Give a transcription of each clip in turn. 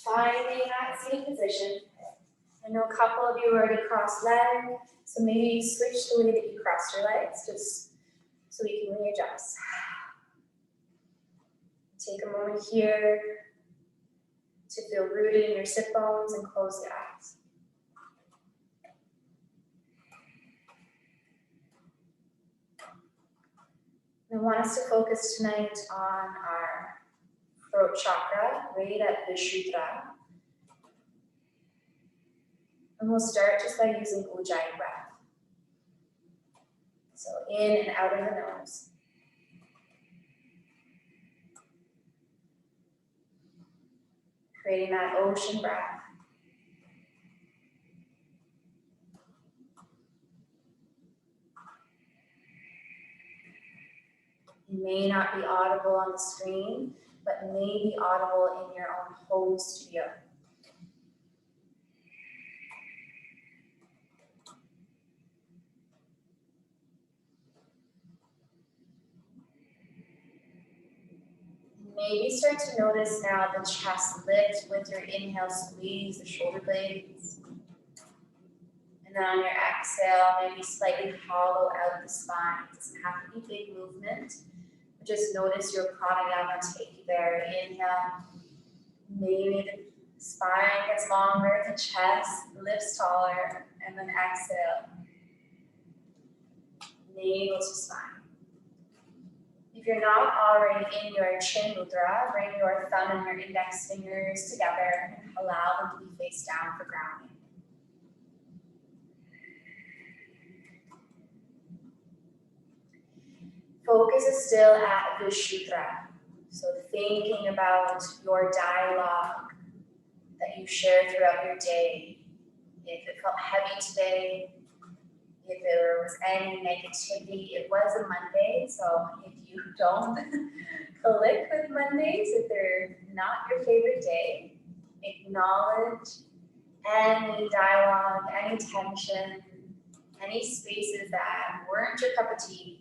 Finding that seated position. I know a couple of you already crossed legs, so maybe switch the way that you cross your legs, just so we can readjust. Take a moment here to feel rooted in your sit bones and close the eyes. I want us to focus tonight on our throat chakra, right at the Vishuddha. And we'll start just by using Ujjayi breath. So in and out of the nose. Creating that ocean breath. It may not be audible on the screen, but may be audible in your own home studio. Maybe start to notice now the chest lift with your inhale, squeeze the shoulder blades. And then on your exhale, maybe slightly hollow out the spine. It doesn't have to be big movement. Just notice your pranayama take there. Inhale, maybe the spine gets longer, the chest lifts taller, and then exhale, navel to spine. If you're not already in your chin mudra, bring your thumb and your index fingers together and allow them to be face down for grounding. Focus is still at Vishuddha. So thinking about your dialogue that you share throughout your day. If it felt heavy today, if there was any negativity, it was a Monday, so if you don't click with Mondays, if they're not your favorite day, acknowledge any dialogue, any tension, any spaces that weren't your cup of tea.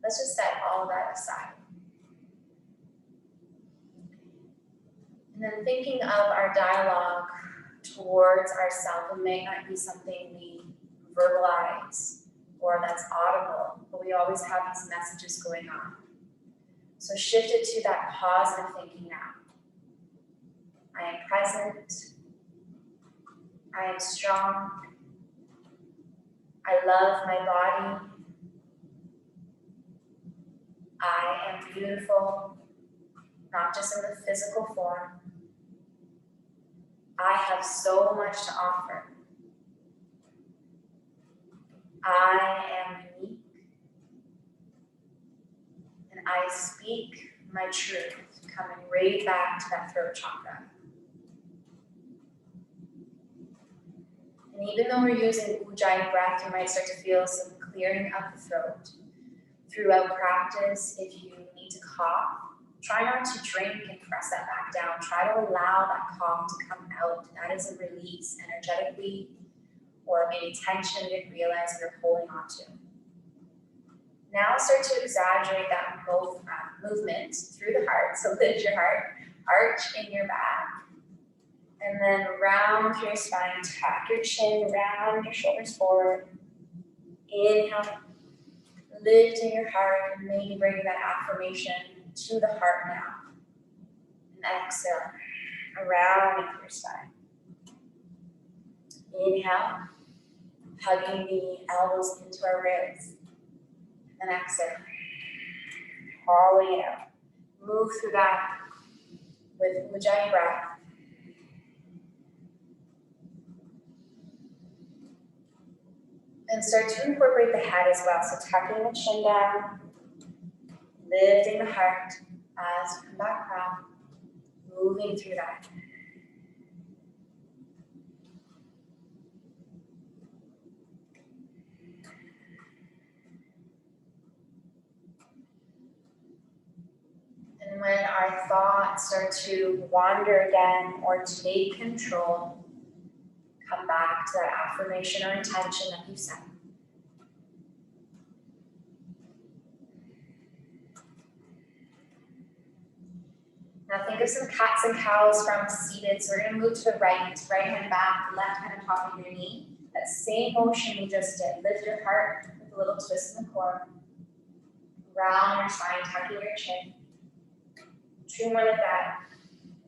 Let's just set all of that aside. And then thinking of our dialogue towards ourselves, it may not be something we verbalize or that's audible, but we always have these messages going on. So shift it to that positive thinking now. I am present. I am strong. I love my body. I am beautiful, not just in the physical form. I have so much to offer. I am unique, and I speak my truth, coming right back to that throat chakra. And even though we're using Ujjayi breath, you might start to feel some clearing of the throat. Throughout practice, if you need to cough, try not to drink and press that back down. Try to allow that cough to come out. That is a release energetically, or maybe tension you didn't realize you're holding on to. Now start to exaggerate that movement through the heart. So lift your heart, arch in your back, and then round through your spine. Tuck your chin, round your shoulders forward. Inhale, lifting your heart, and maybe bringing that affirmation to the heart now. And exhale, around into your spine. Inhale, hugging the elbows into our ribs. And exhale, hollowing it out. Move through that with Ujjayi breath. And start to incorporate the head as well. So tucking the chin down, lifting the heart as we come back up, moving through that. And when our thoughts start to wander again or take control, come back to that affirmation or intention that you set. Now think think of some cats and cows from seated. So we're going to move to the right hand back, left hand on top of your knee. That same motion we just did. Lift your heart with a little twist in the core. Round your spine, tucking your chin. 2 more like that.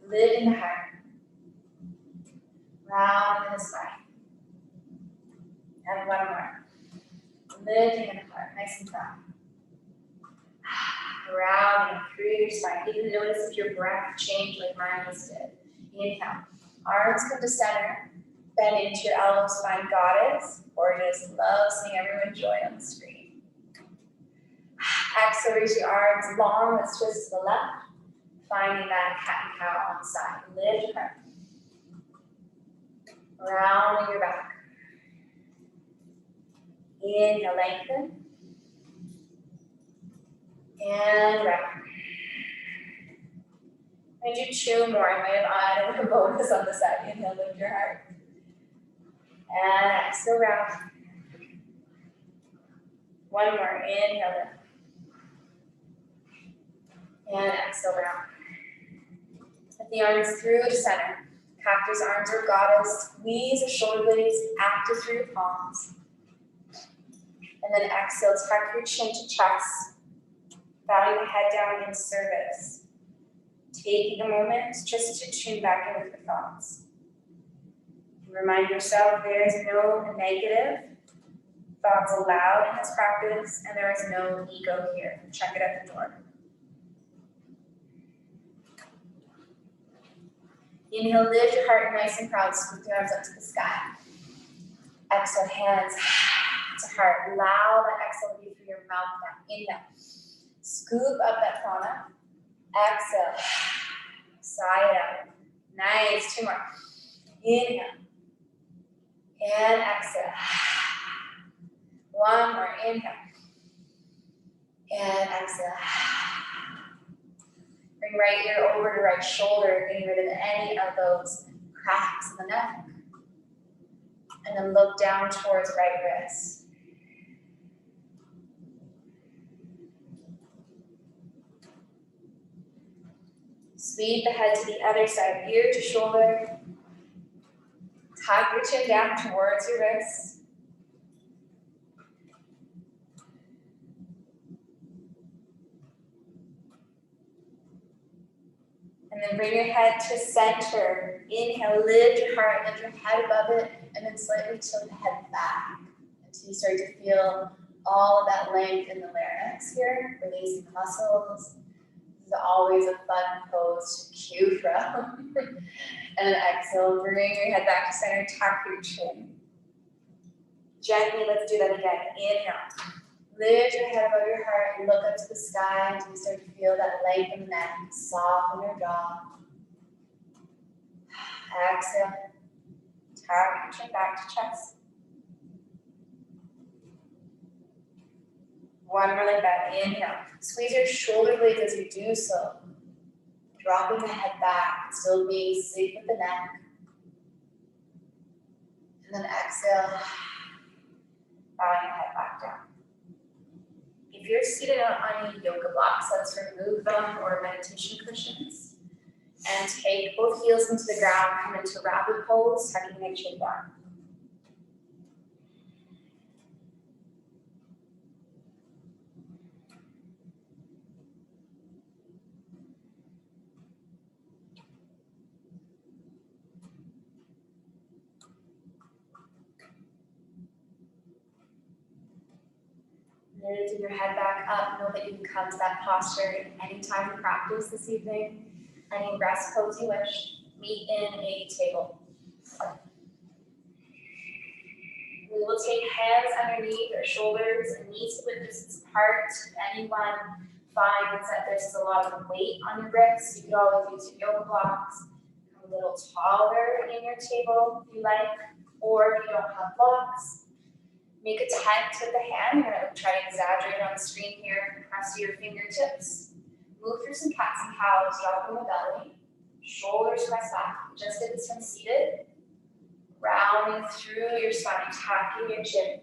Lift in the heart. Round in the spine. And 1 more. Lifting in the heart, nice and flat. Rounding through your spine. Even notice if your breath changed like mine just did. Inhale. Arms come to center. Bend into your elbows, find goddess. Gorgeous. Love seeing everyone join on the screen. Exhale, reach your arms long. Let's twist to the left. Finding that cat and cow on the side. Lift your heart. Rounding your back. Inhale, lengthen. And round. I'm going to do 2 more. I might have added a bonus on the side. Inhale, lift your heart. And exhale, round. 1 more. Inhale, lift. And exhale, round. Let the arms through to center. Cactus arms or goddess. Squeeze the shoulder blades active through your palms. And then exhale, tuck your chin to chest. Bowing the head down in service. Taking a moment just to tune back in with your thoughts. Remind yourself there is no negative thoughts allowed in this practice, and there is no ego here. Check it at the door. Inhale, lift your heart nice and proud. Scoop the arms up to the sky. Exhale, hands to heart. Allow that exhale to be through your mouth now. Inhale. Scoop up that prana. Exhale. Sigh it out. Nice. 2 more. Inhale. And exhale. 1 more. Inhale. And exhale. Bring right ear over to right shoulder, getting rid of any of those cracks in the neck. And then look down towards right wrist. Sweep the head to the other side, ear to shoulder. Tuck your chin down towards your wrist. And then bring your head to center. Inhale, lift your heart, lift your head above it, and then slightly tilt the head back until you start to feel all of that length in the larynx here, releasing the muscles. This is always a fun pose to cue from. And then exhale, bring your head back to center, tuck your chin. Gently, let's do that again. Inhale. Lift your head above your heart and look up to the sky until you start to feel that length in the neck, soften your jaw. Exhale. Tuck your chin back to chest. 1 more like that. Inhale. Squeeze your shoulder blades as you do so. Dropping the head back, still being safe with the neck. And then exhale. Bowing your head back down. If you're seated on any yoga blocks, let's remove them, or meditation cushions. And take both heels into the ground, come into rapid pose, tucking the chin down. Lifting your head back up, know that you can come to that posture any time you practice this evening. Any rest pose you wish. Meet in a table. We will take hands underneath our shoulders and knees width distance apart. If anyone finds that there's a lot of weight on your wrists, you could always use your yoga blocks. Come a little taller in your table if you like, or if you don't have blocks. Make a tent with the hand. You're going to try to exaggerate on the screen here. Press your fingertips. Move through some cats and cows, dropping the belly. Shoulders press back. Just did this from seated. Rounding through your spine, tucking your chin.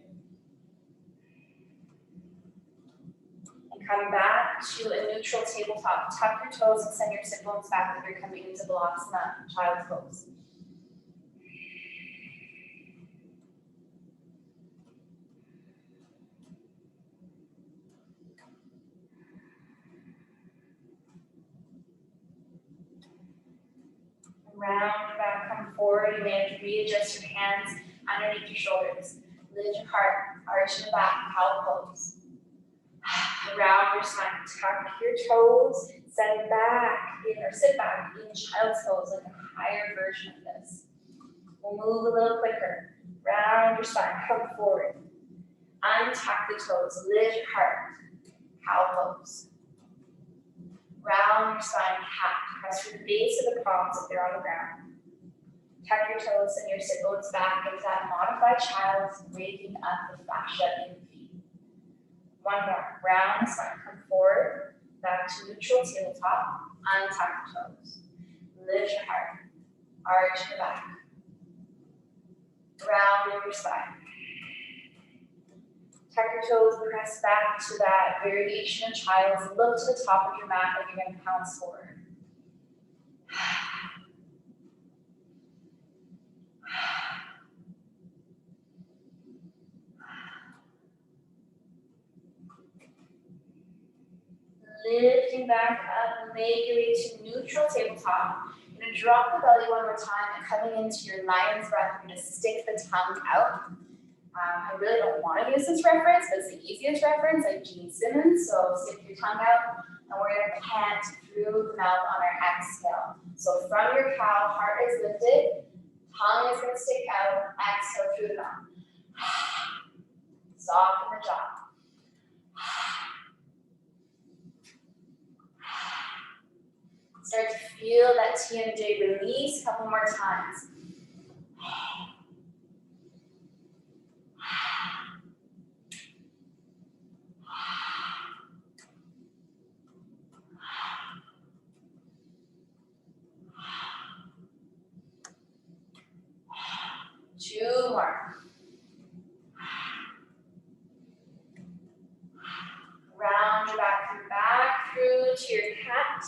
And Come back to a neutral tabletop. Tuck your toes and send your sit bones back if you're coming into Balasana, child's pose. Round back, come forward. You may have to readjust your hands underneath your shoulders. Lift your heart, arch your back, cow pose. Around your spine, tuck your toes, set back, or sit back in child's pose, like a higher version of this. We'll move a little quicker. Round your spine, come forward. Untuck the toes, lift your heart, cow pose. Round your spine, cat. Press through the base of the palms if they're on the ground. Tuck your toes and your sit bones back into that modified child, waking up the fascia in the feet. One more. Round the spine, come forward, back to neutral tabletop. Untuck the toes. Lift your heart. Arch your back. Round your spine. Tuck your toes, press back to that variation in child's. Look to the top of your mat like you're going to pounce forward. Lifting back up, make your way to neutral tabletop. You're going to drop the belly one more time and coming into your lion's breath, you're going to stick the tongue out. I really don't want to use this reference, but it's the easiest reference, like Gene Simmons. So stick your tongue out, and we're going to pant through the mouth on our exhale. So from your cow, heart is lifted, tongue is going to stick out, exhale through the mouth. Soften the jaw. Start to feel that TMJ release a couple more times. Two more. Round your back, come back through to your cat.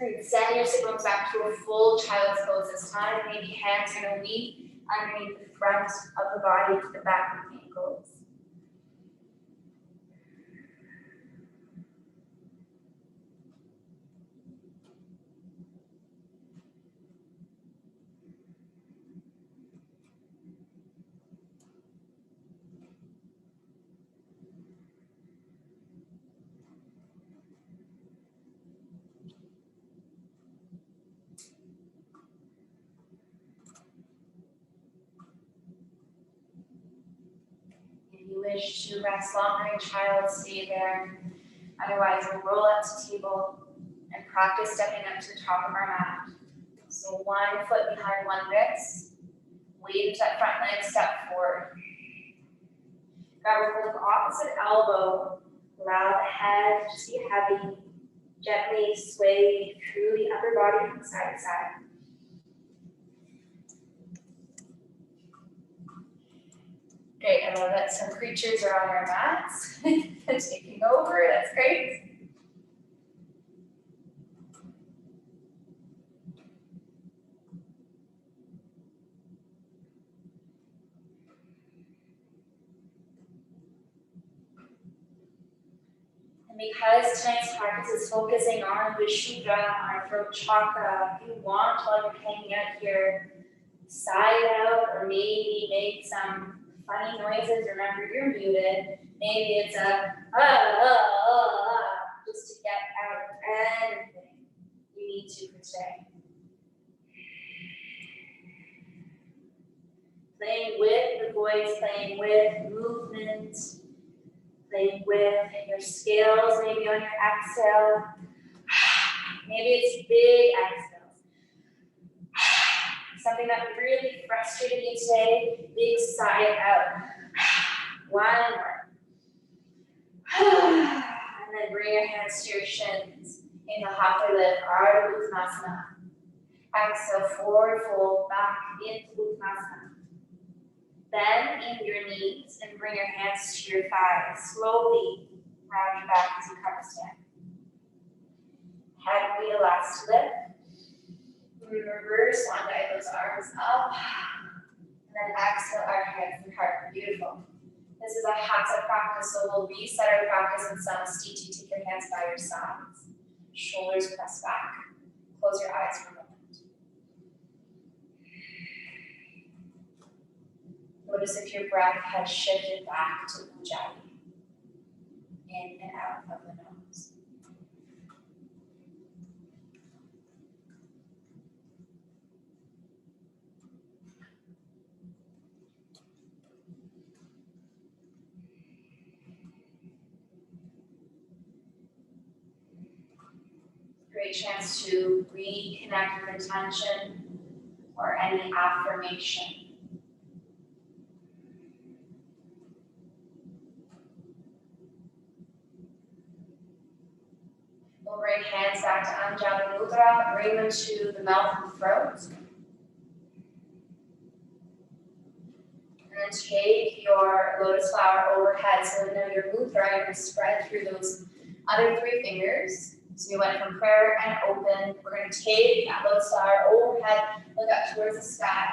And send your sit bones back to a full child's pose this time. Maybe hands are going to weave underneath the front of the body to the back of the ankles. Wish to rest longer in child, stay there. Otherwise, we'll roll up to table and practice stepping up to the top of our mat. So one foot behind one wrist, weight into that front leg, step forward. Grab a hold of opposite elbow, allow the head to be heavy, gently sway through the upper body from side to side. Great, I love that some creatures are on our mats and taking over, that's great. And because tonight's practice is focusing on Vishuddha, our throat chakra, if you want, while you're hanging out here, sigh out or maybe make some funny noises. Remember, you're muted. Maybe it's a just to get out anything you need to for today. Playing with the voice, playing with movement, playing with your scales, maybe on your exhale. Maybe it's big exhales. Something that really frustrated you today, big sigh out. One more. And then bring your hands to your shins. Inhale, halfway lift, Ardha Uttanasana. Exhale, forward fold, back into Uttanasana. Bend in your knees and bring your hands to your thighs. Slowly Round your back as you come to stand. Head will be the last to lift. Reverse, one eye, those arms up. And then exhale, our hands and heart. Beautiful. This is a Hatha practice, so we'll reset our practice in Samastiti. Take your hands by your sides. Shoulders press back. Close your eyes for a moment. Notice if your breath has shifted back to Ujjayi. In and out of the nose. Great chance to reconnect with intention or any affirmation. We'll bring hands back to Anjali Mudra, bring them to the mouth and throat. And then take your lotus flower overhead. So now your mudra, you're going to spread through those other three fingers. So you went from prayer and open. We're going to take that lotus flower overhead, look up towards the sky,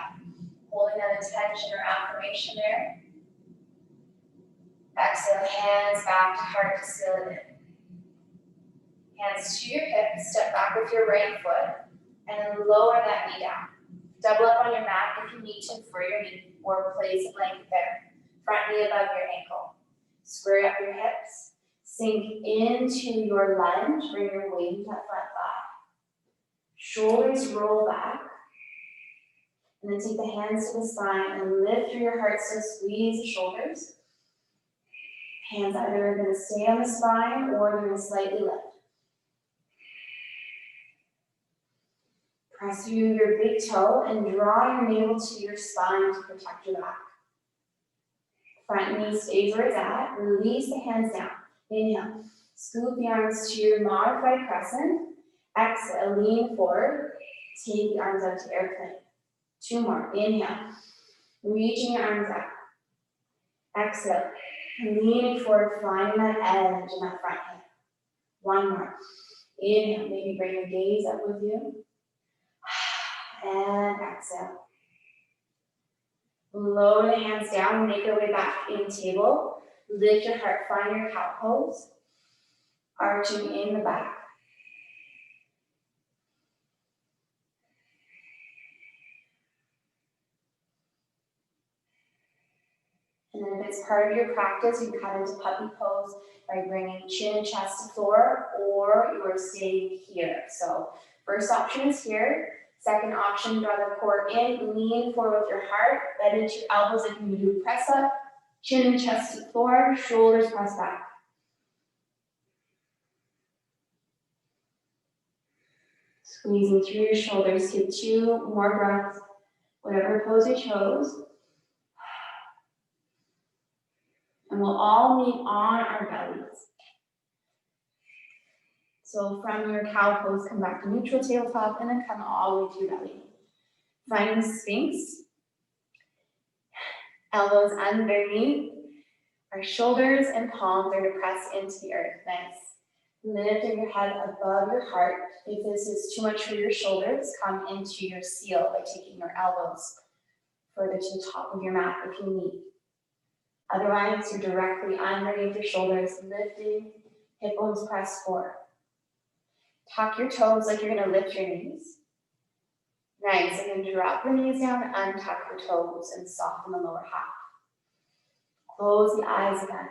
holding that intention or affirmation there. Exhale, hands back to heart to seal it in. Hands to your hips, step back with your right foot, and then lower that knee down. Double up on your mat if you need to for your knee, or place it like there. Front knee above your ankle. Square up your hips. Sink into your lunge, bring your weight to that front thigh. Shoulders roll back. And then take the hands to the spine and lift through your heart, so squeeze the shoulders. Hands either are going to stay on the spine or they're going to slightly lift. Press through your big toe and draw your navel to your spine to protect your back. Front knee stays where it's at. Release the hands down. Inhale. Scoop the arms to your modified crescent. Exhale. Lean forward. Take the arms out to airplane. Two more. Inhale. Reaching your arms out. Exhale. Leaning forward, finding that edge in that front hip. One more. Inhale. Maybe bring your gaze up with you. And exhale. Lower the hands down, make your way back in table. Lift your heart, find your cow pose. Arching in the back. And then if it's part of your practice, you come into puppy pose by bringing chin and chest to floor, or you are staying here. So first option is here. Second option, draw the core in, lean forward with your heart, bend into your elbows if you do press up, chin and chest to floor, shoulders press back. Squeezing through your shoulders, take 2 more breaths, whatever pose you chose. And we'll all meet on our bellies. So from your cow pose, come back to neutral tabletop and then come all the way to your belly. Finding Sphinx. Elbows underneath. Our shoulders and palms are to press into the earth. Nice. Lifting your head above your heart. If this is too much for your shoulders, come into your seal by taking your elbows further to the top of your mat if you need. Otherwise, you're directly underneath your shoulders, lifting, hip bones press forward. Tuck your toes like you're going to lift your knees. Nice, and then drop your knees down, untuck your toes, and soften the lower half. Close the eyes again.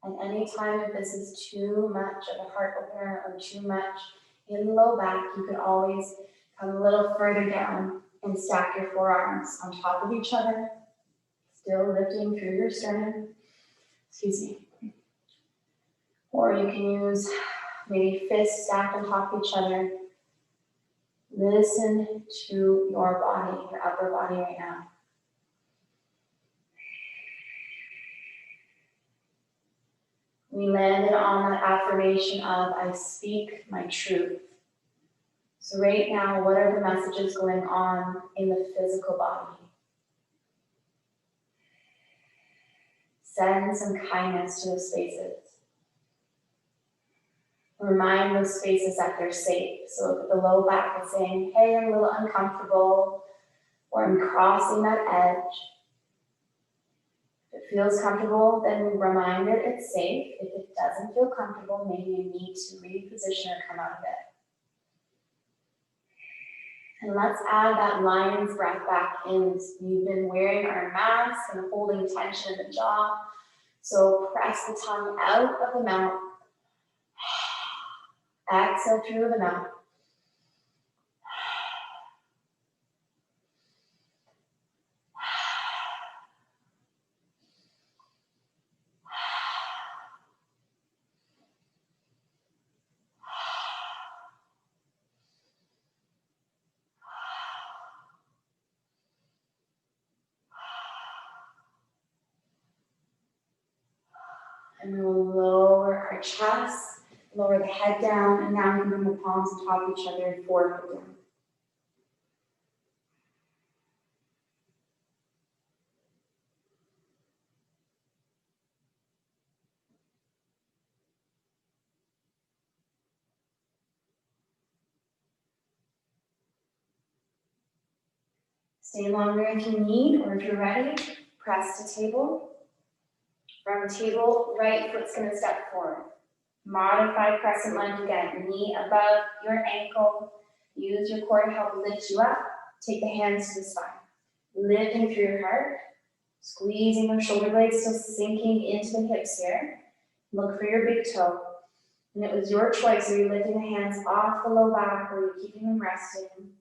And anytime if this is too much of a heart opener or too much in the low back, you could always come a little further down and stack your forearms on top of each other, still lifting through your sternum. Excuse me. Or you can use maybe fists stacked on top of each other. Listen to your body, your upper body right now. We landed on that affirmation of, I speak my truth. So right now, what are the messages going on in the physical body? Send some kindness to those spaces. Remind those spaces that they're safe. So if the low back is saying, hey, I'm a little uncomfortable, or I'm crossing that edge. If it feels comfortable, then remind it it's safe. If it doesn't feel comfortable, maybe you need to reposition or come out of it. And let's add that lion's breath back in. We've been wearing our masks and holding tension in the jaw. So press the tongue out of the mouth. Exhale through the mouth. And we will lower our chest, lower the head down, and now we can bring the palms on top of each other and forehead down. Stay longer if you need, or if you're ready, press to table. From table, right foot's gonna step forward. Modified crescent lunge again, knee above your ankle. Use your core to help lift you up. Take the hands to the spine. Lifting through your heart. Squeezing those shoulder blades, still sinking into the hips here. Look for your big toe. And it was your choice. Are you lifting the hands off the low back, or are you keeping them resting?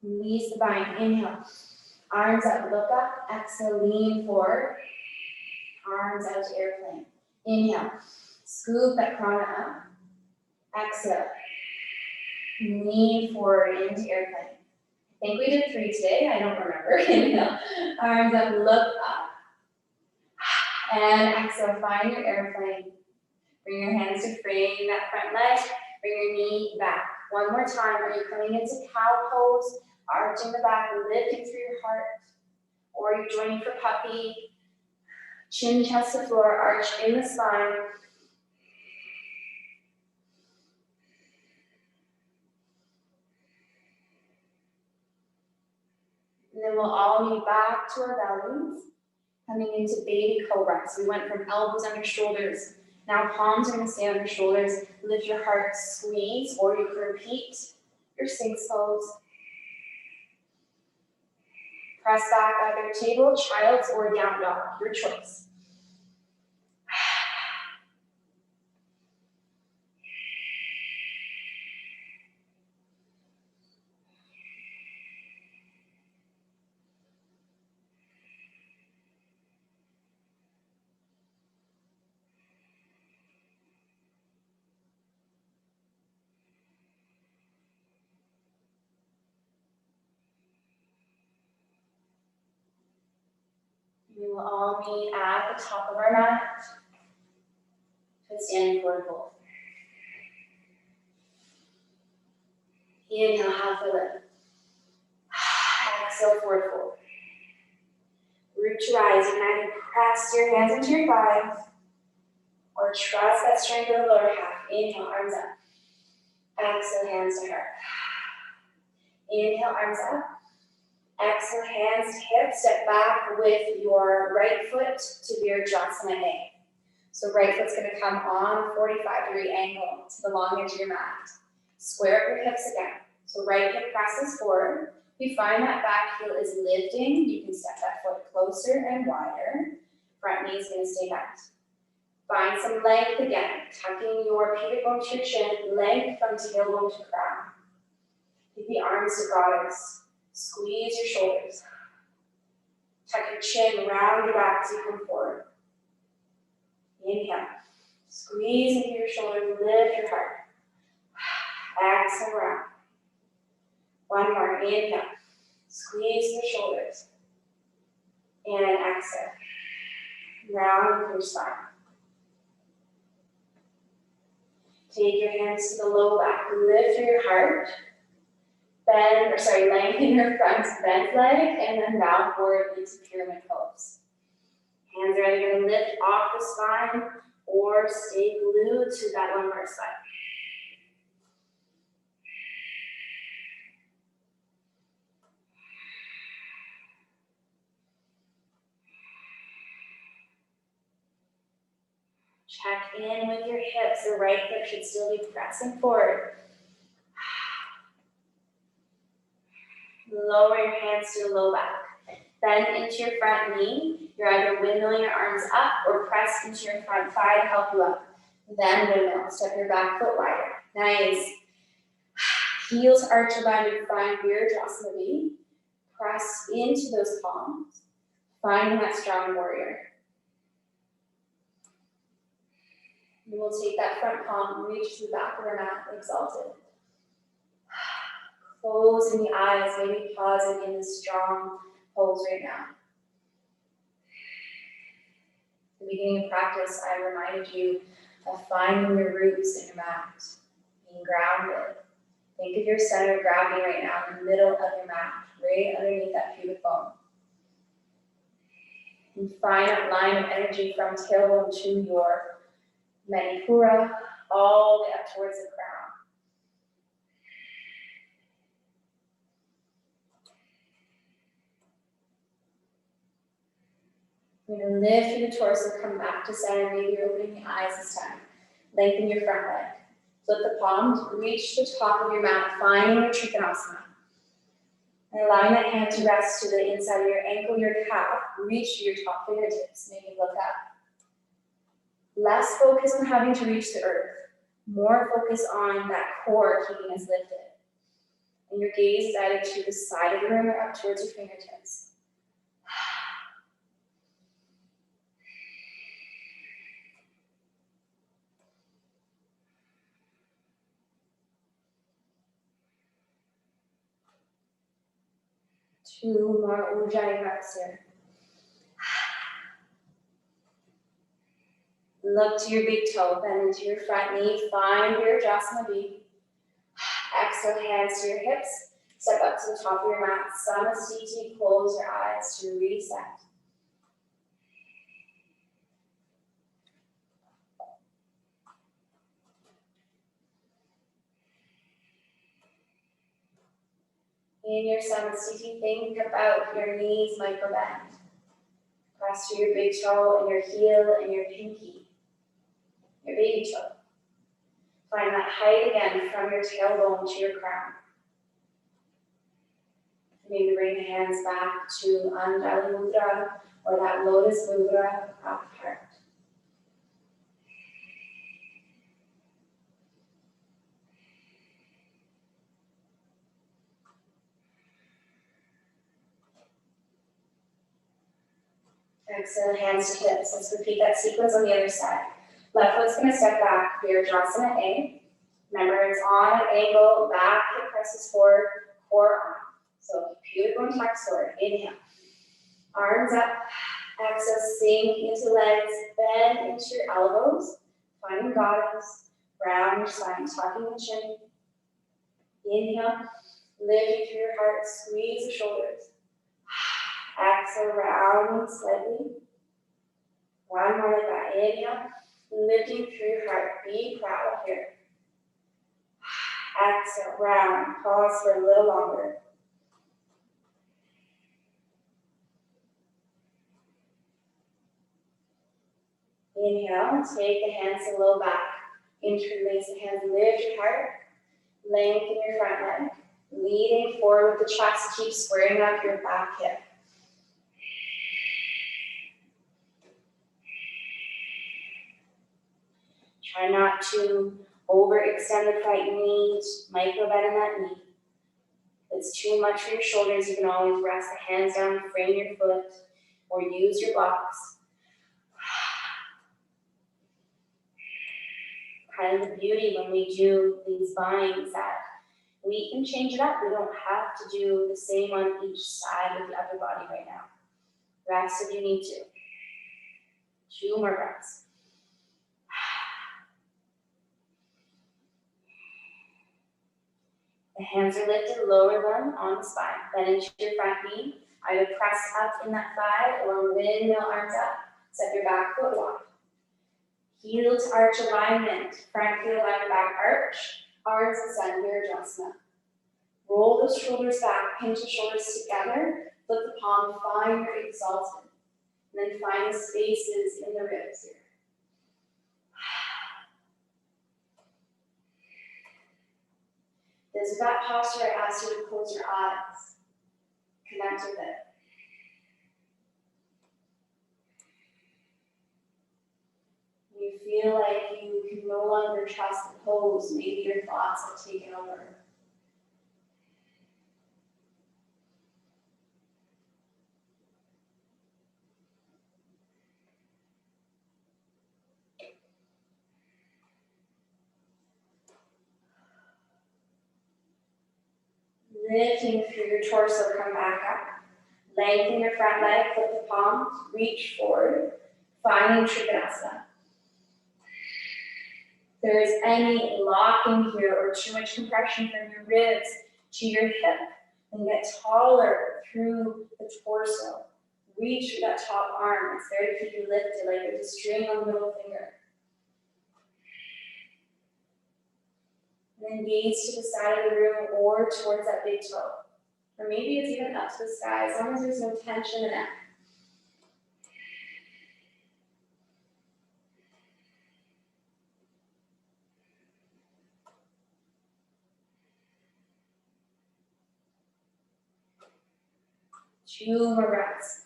Release the bind. Inhale. Arms up, look up. Exhale, lean forward. Arms out to airplane. Inhale. Scoop that prana up. Exhale. Lean forward into airplane. I think we did 3 today. I don't remember. Inhale. Arms up, look up. And exhale, find your airplane. Bring your hands to frame that front leg. Bring your knee back. One more time. Are you coming into cow pose? Arching the back, lifting through your heart. Or you're joining for puppy. Chin, chest to floor, arch in the spine. And then we'll all meet back to our bellies. Coming into baby cobra. So we went from elbows under shoulders. Now palms are going to stay on your shoulders. Lift your heart, squeeze, or you can repeat your Sphinx pose. Press back either table, child's, or down dog, your choice. We will all meet at the top of our mat to a standing forward fold. Inhale, half a lift. Exhale, forward fold. Root to rise. You can either press your hands into your thighs or trust that strength of the lower half. Inhale, arms up. Exhale, hands to heart. Inhale, arms up. Exhale, hands to hips. Step back with your right foot to Virabhadrasana A. So right foot's going to come on a 45-degree angle to the long edge of your mat. Square up your hips again. So right hip presses forward. If you find that back heel is lifting, you can step that foot closer and wider. Front knee is going to stay bent. Find some length again. Tucking your pubic bone to your chin. Length from tailbone to crown. Keep the arms to goddess. Squeeze your shoulders. Tuck your chin, round your back as you come forward. Inhale. Squeeze into your shoulders, lift your heart. Exhale, round. One more. Inhale. Squeeze your shoulders. And exhale. Round your spine. Take your hands to the low back, lift your heart, lengthen your front bent leg, and then bow forward into pyramid pose. Hands are either going to lift off the spine or stay glued to that lumbar spine. Check in with your hips. The right hip should still be pressing forward. Lower your hands to the low back. Bend into your front knee. You're either windmilling your arms up or press into your front thigh to help you up. Then windmill. Step your back foot wider. Nice. Heels arch around your find Virabhadrasana. Press into those palms. Finding that strong warrior. And we'll take that front palm, reach to the back of our mat, exalted. Closing the eyes, maybe pausing in this strong pose right now. At the beginning of practice, I reminded you of finding your roots in your mat, being grounded. Think of your center of gravity right now in the middle of your mat, right underneath that pubic bone. And find that line of energy from tailbone to your Manipura, all the way up towards the crown. We're going to lift through the torso, come back to center. Maybe you're opening the eyes this time. Lengthen your front leg. Flip the palms, reach the top of your mat, finding your Trikonasana. And allowing that hand to rest to the inside of your ankle, your calf. Reach to your top fingertips. Maybe look up. Less focus on having to reach the earth. More focus on that core keeping us lifted. And your gaze is either to the side of the room or up towards your fingertips. Two more Ujjayi breaths here. Look to your big toe, bend into your front knee, find your Virabhadrasana. Exhale, hands to your hips. Step up to the top of your mat. Samasthiti, close your eyes to reset. In your Samasthiti, think about your knees micro bend. Press to your big toe and your heel and your pinky, your baby toe. Find that height again from your tailbone to your crown. Maybe bring the hands back to Anjali Mudra or that Lotus Mudra of heart. Exhale, hands to hips. Let's repeat that sequence on the other side. Left foot's going to step back, Virabhadrasana A. Remember, it's on an angle, back hip presses forward, core on. So pubic bone tucks forward. Inhale. Arms up. Exhale, sink into legs. Bend into your elbows. Finding goddess. Round your spine, tucking the chin. Inhale. Lift through your heart. Squeeze the shoulders. Exhale, round slightly. One more like that. Inhale. Lifting through your heart. Be proud here. Exhale, round. Pause for a little longer. Inhale, take the hands to the low back. Interlace the hands, lift your heart. Lengthen your front leg. Leading forward with the chest, keep squaring up your back hip. Try not to overextend the front knee, micro bend in that knee. If it's too much for your shoulders, you can always rest the hands down, frame your foot, or use your blocks. Kind of the beauty when we do these binds that we can change it up. We don't have to do the same on each side of the upper body right now. Rest if you need to. 2 more breaths. The hands are lifted, lower them on the spine. Bend into your front knee. Either press up in that thigh or windmill arms up. Step your back foot wide. Heel to arch alignment. Front heel alignment, back arch. Arms extend your adjustment. Roll those shoulders back, pinch the shoulders together. Flip the palm, find your exalted. And then find the spaces in the ribs here. This is that posture I asked you to close your eyes. Connect with it. You feel like you can no longer trust the pose. Maybe your thoughts have taken over. Lifting through your torso, come back up. Lengthen your front leg, flip the palms, reach forward, finding Trikonasana. If there's any locking here or too much compression from your ribs to your hip, then get taller through the torso. Reach for that top arm. It's there to keep you lifted like there's a string on the middle finger. And then gaze to the side of the room or towards that big toe. Or maybe it's even up to the sky, as long as there's no tension in it. Two more breaths.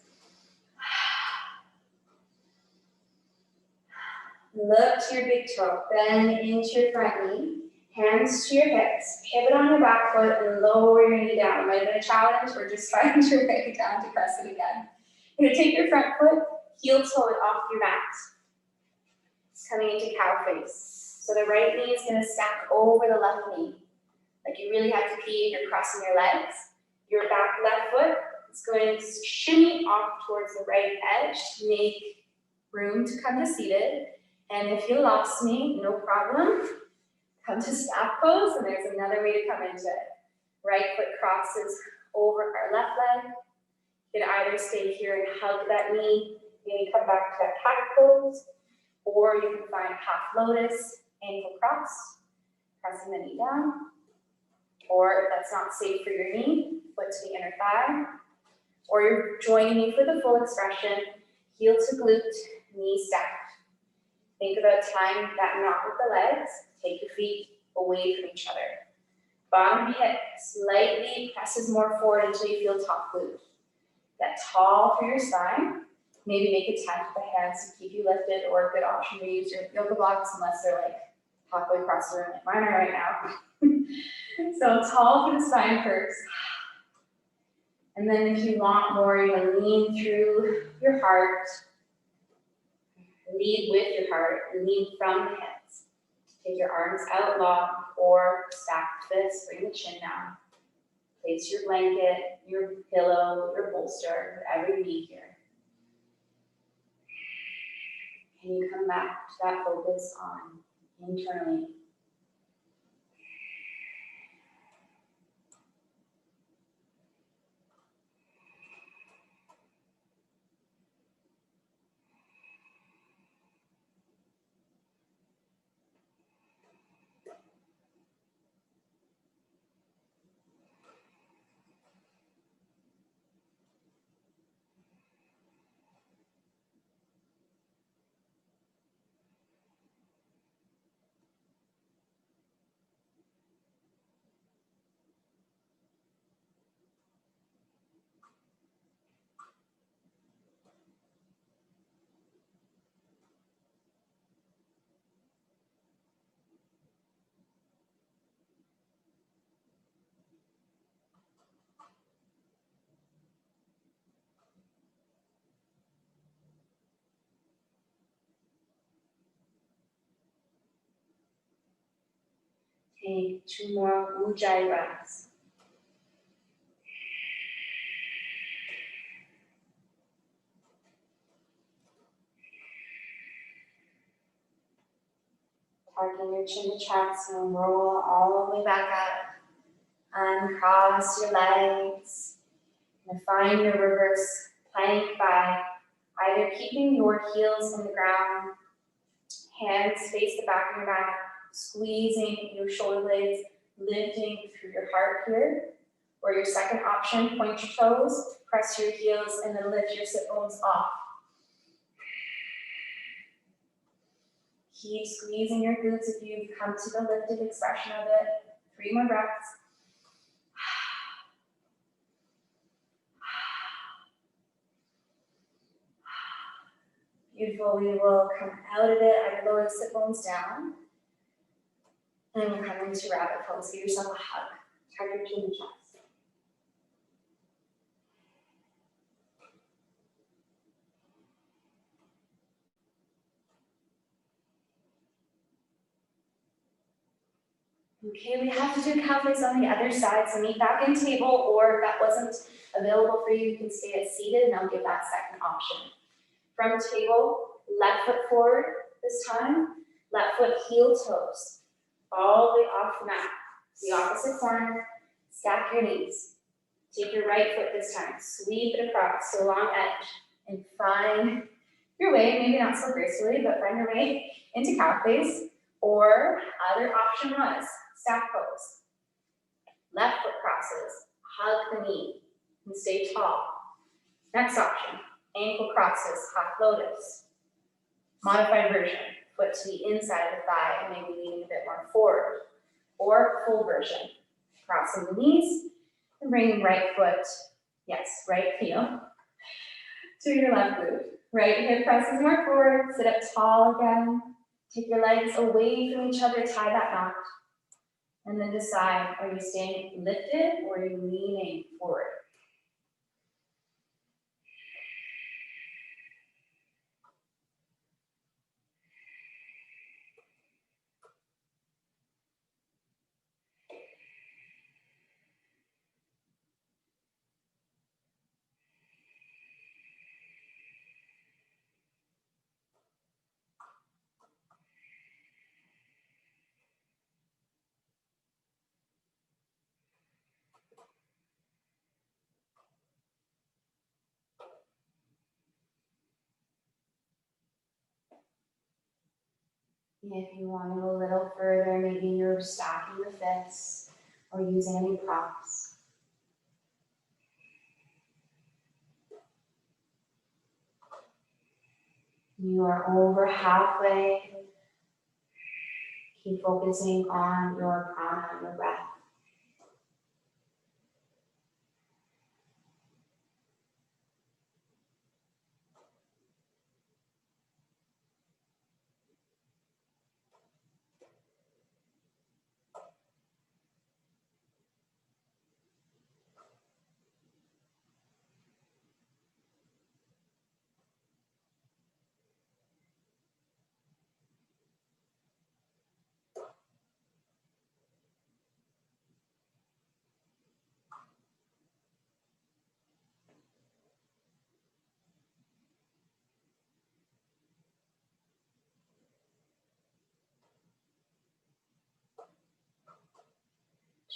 Look to your big toe, bend into your front knee. Hands to your hips, pivot on your back foot and lower your knee down. Might have been a challenge or just find your way down to press it again. You're gonna take your front foot, heel toe it off your mat. It's coming into cow face. So the right knee is gonna stack over the left knee. Like you really have to pee, you're crossing your legs. Your back left foot is going to shimmy off towards the right edge to make room to come to seated. And if you lost me, no problem. Come to staff pose, and there's another way to come into it. Right foot crosses over our left leg. You can either stay here and hug that knee, maybe come back to that cat pose, or you can find half lotus, ankle cross, pressing the knee down. Or if that's not safe for your knee, foot to the inner thigh. Or you're joining me for the full expression, heel to glute, knee stacked. Think about tying that knot with the legs. Take your feet away from each other. Bottom hip slightly presses more forward until you feel top glute. Get tall through your spine. Maybe make a tent with the hands to keep you lifted, or a good option to use your yoga blocks unless they're like halfway across the room like mine are right now. So tall through the spine first. And then if you want more, you can lean through your heart. Lead with your heart and lean from the hips. Take your arms out long or stacked fists, bring the chin down. Place your blanket, your pillow, your bolster, whatever you need here. Can you come back to that focus on internally? Take two more Ujjayi breaths. Tucking your chin to chest and roll all the way back up. Uncross your legs. And find your reverse plank by either keeping your heels in the ground, hands face the back of your mat, squeezing your shoulder blades, lifting through your heart here. Or your second option, point your toes, press your heels, and then lift your sit bones off. Keep squeezing your glutes if you've come to the lifted expression of it. 3 more breaths. Beautiful. We will come out of it. I will lower the sit bones down. And we'll come into rabbit pose. Give yourself a hug. Tug your chin and chest. Okay, we have to do cow face on the other side, so meet back in table, or if that wasn't available for you, you can stay at seated, and I'll give that second option. From table, left foot forward this time, left foot heel toes, all the way off the mat. The opposite corner, stack your knees. Take your right foot this time, sweep it across to the long edge, and find your way, maybe not so gracefully, but find your way into cow face, or other option was stack pose. Left foot crosses, hug the knee, and stay tall. Next option, ankle crosses, half lotus. Modified version, foot to the inside of the thigh and maybe leaning a bit more forward. Or full version, crossing the knees and bringing right foot, yes, right heel, to your left glute. Right hip presses more forward, sit up tall again. Take your legs away from each other, tie that knot. And then decide, are you staying lifted or are you leaning forward? If you want to go a little further, maybe you're stacking the fists or using any props. You are over halfway. Keep focusing on your prana, your breath.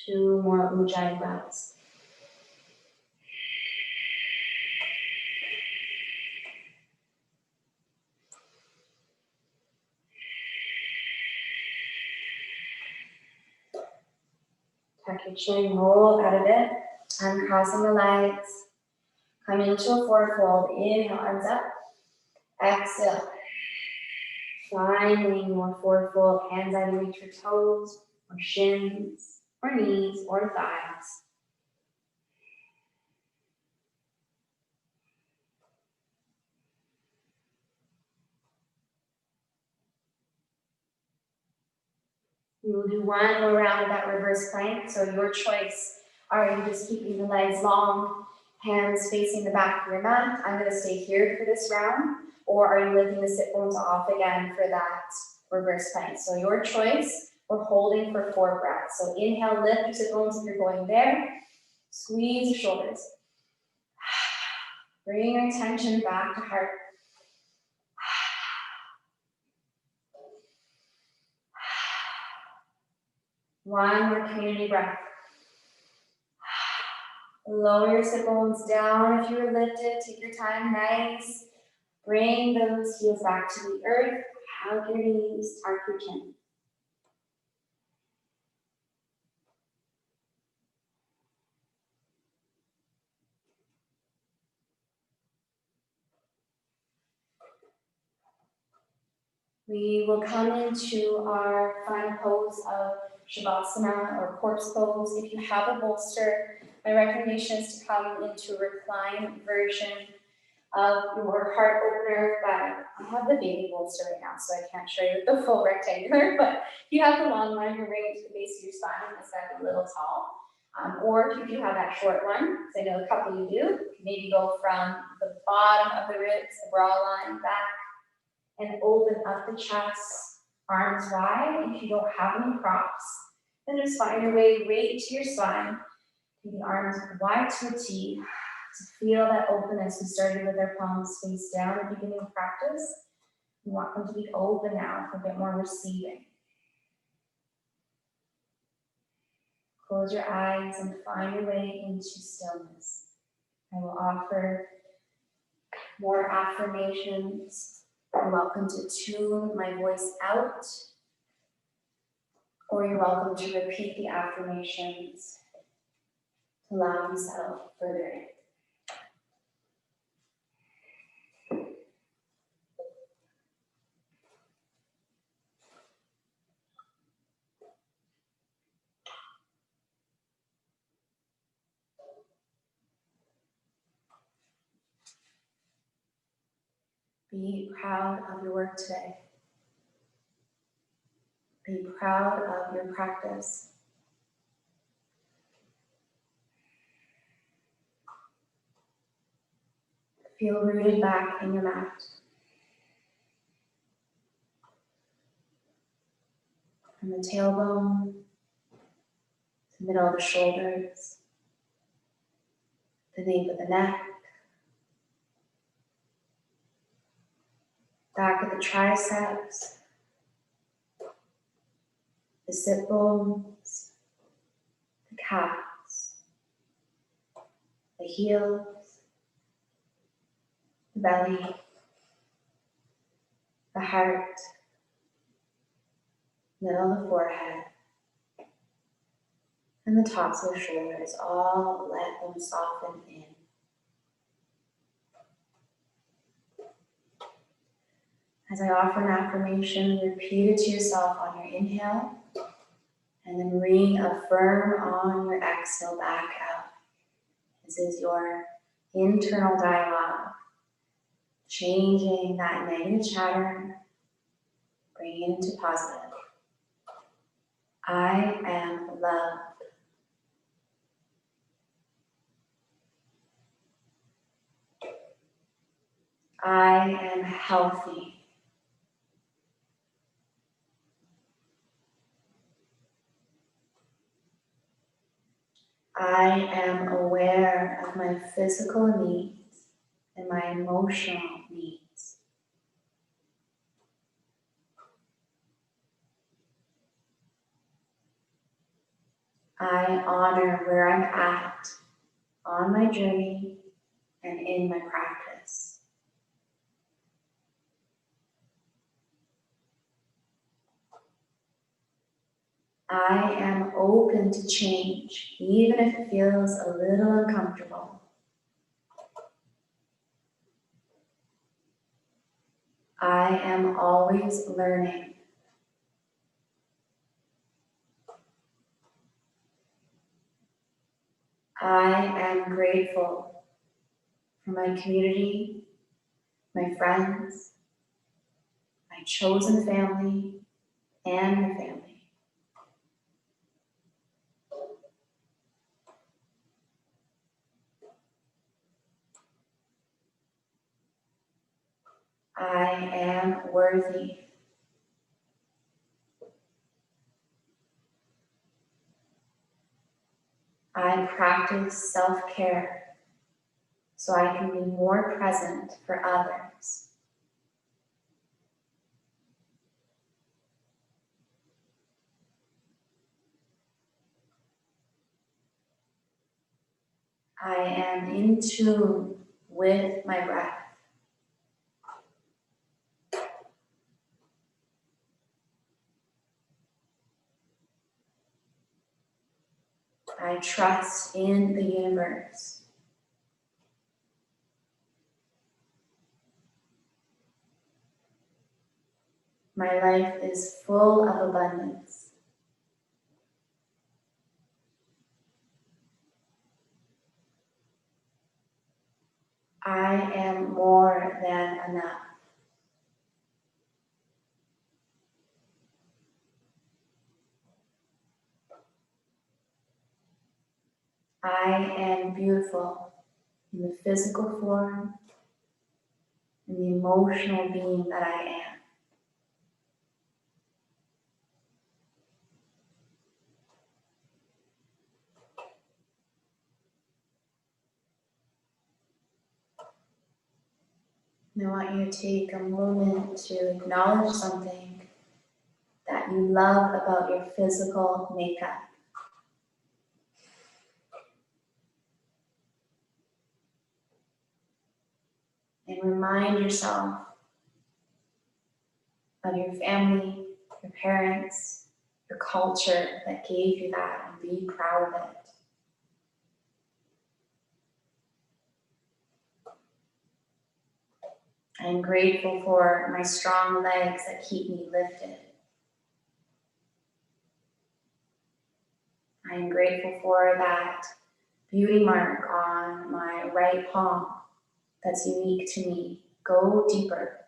Two more ujjayi breaths. Tuck your chin, roll out of it. Uncrossing the legs. Come into a forward fold. Inhale, arms up. Exhale. Finding your forward fold. Hands underneath your toes, or shins, or knees, or thighs. We will do one more round of that reverse plank. So your choice. Are you just keeping the legs long, hands facing the back of your mat? I'm going to stay here for this round. Or are you lifting the sit bones off again for that reverse plank? So your choice. We're holding for 4 breaths. So inhale, lift your sit bones if you're going there. Squeeze your shoulders. Bring your attention back to heart. One more community breath. Lower your sit bones down if you were lifted. Take your time, nice. Bring those heels back to the earth. Hug your knees, tuck your chin. We will come into our final pose of Shavasana or corpse pose. If you have a bolster, my recommendation is to come into a recline version of your heart opener, but I have the baby bolster right now, so I can't show you the full rectangular, but if you have the long one, you're bringing it to the base of your spine, it's got to be a little tall. Or if you do have that short one, because I know a couple of you do, maybe go from the bottom of the ribs, the bra line back, and open up the chest, arms wide. If you don't have any props, then just find your way right to your spine. Take the arms wide to a T to feel that openness. We started with our palms face down at the beginning of practice. We want them to be open now for a bit more receiving. Close your eyes and find your way into stillness. I will offer more affirmations. You're welcome to tune my voice out, or you're welcome to repeat the affirmations to allow you to settle further in. Be proud of your work today. Be proud of your practice. Feel rooted back in your mat. From the tailbone to the middle of the shoulders, the nape of the neck, back of the triceps, the sit bones, the calves, the heels, the belly, the heart, middle of the forehead, and the tops of the shoulders. All let them soften in. As I offer an affirmation, repeat it to yourself on your inhale, and then reaffirm on your exhale back out. This is your internal dialogue, changing that negative chatter, bringing it into positive. I am loved. I am healthy. I am aware of my physical needs and my emotional needs. I honor where I'm at on my journey and in my practice. I am open to change, even if it feels a little uncomfortable. I am always learning. I am grateful for my community, my friends, my chosen family, and my family. I am worthy. I practice self-care so I can be more present for others. I am in tune with my breath. I trust in the universe. My life is full of abundance. I am more than enough. I am beautiful in the physical form and the emotional being that I am. And I want you to take a moment to acknowledge something that you love about your physical makeup. And remind yourself of your family, your parents, your culture that gave you that, and be proud of it. I'm grateful for my strong legs that keep me lifted. I'm grateful for that beauty mark on my right palm that's unique to me. Go deeper.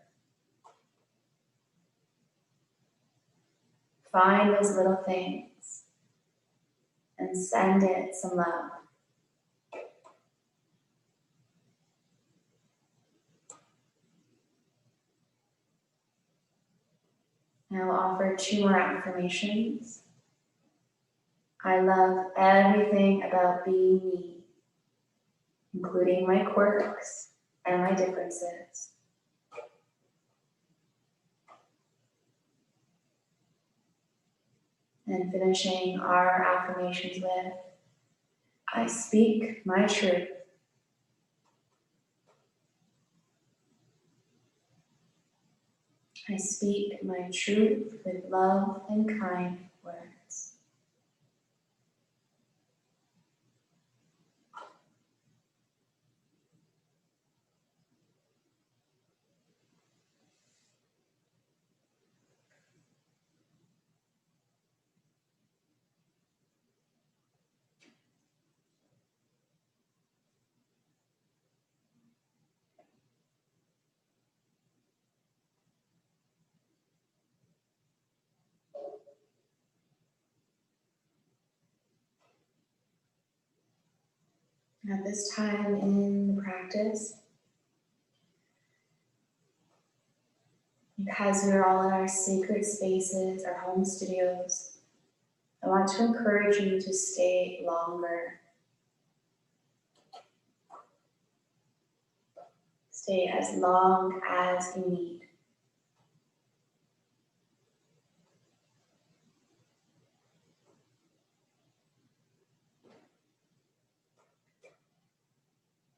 Find those little things and send it some love. Now I'll offer 2 more affirmations. I love everything about being me, including my quirks and my differences. And finishing our affirmations with, I speak my truth. I speak my truth with love and kind words. At this time in the practice, because we're all in our sacred spaces, our home studios, I want to encourage you to stay longer. Stay as long as you need.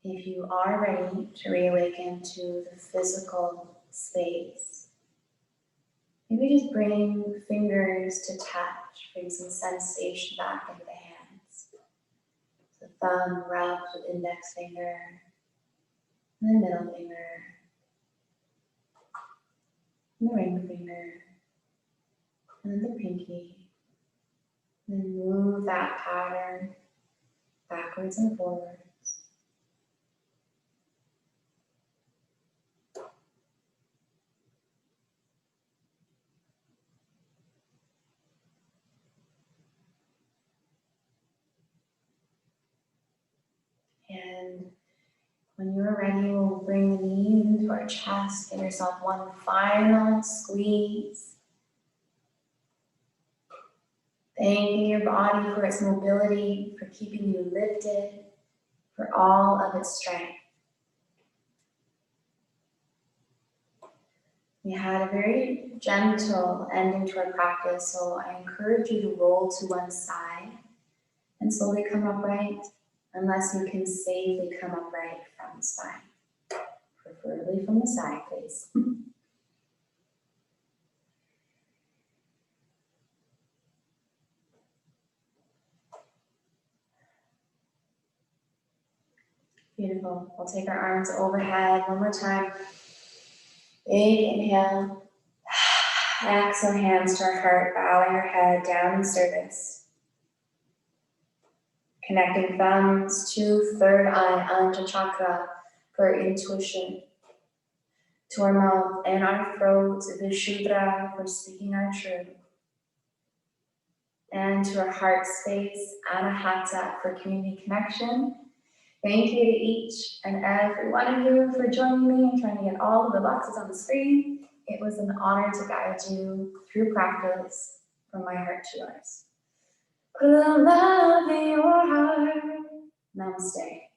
If you are ready to reawaken to the physical space, maybe just bring fingers to touch, bring some sensation back into the hands. The thumb rubs with index finger, and the middle finger, and the ring finger, and then the pinky. And then move that pattern backwards and forwards. And when you're ready, we'll bring the knee into our chest. Give yourself one final squeeze. Thanking your body for its mobility, for keeping you lifted, for all of its strength. We had a very gentle ending to our practice, so I encourage you to roll to one side and slowly come upright. unless you can safely come upright from the spine, preferably from the side, please. Beautiful. We'll take our arms overhead one more time. Big inhale. Exhale, hands to our heart, bowing our head down in service. Connecting thumbs to third eye, Ananta chakra for intuition. To our mouth and our throat, Vishuddha for speaking our truth. And to our heart space, Hatha for community connection. Thank you to each and every one of you for joining me and trying to get all of the boxes on the screen. It was an honor to guide you through practice from my heart to yours. Put a love in your heart. Namaste.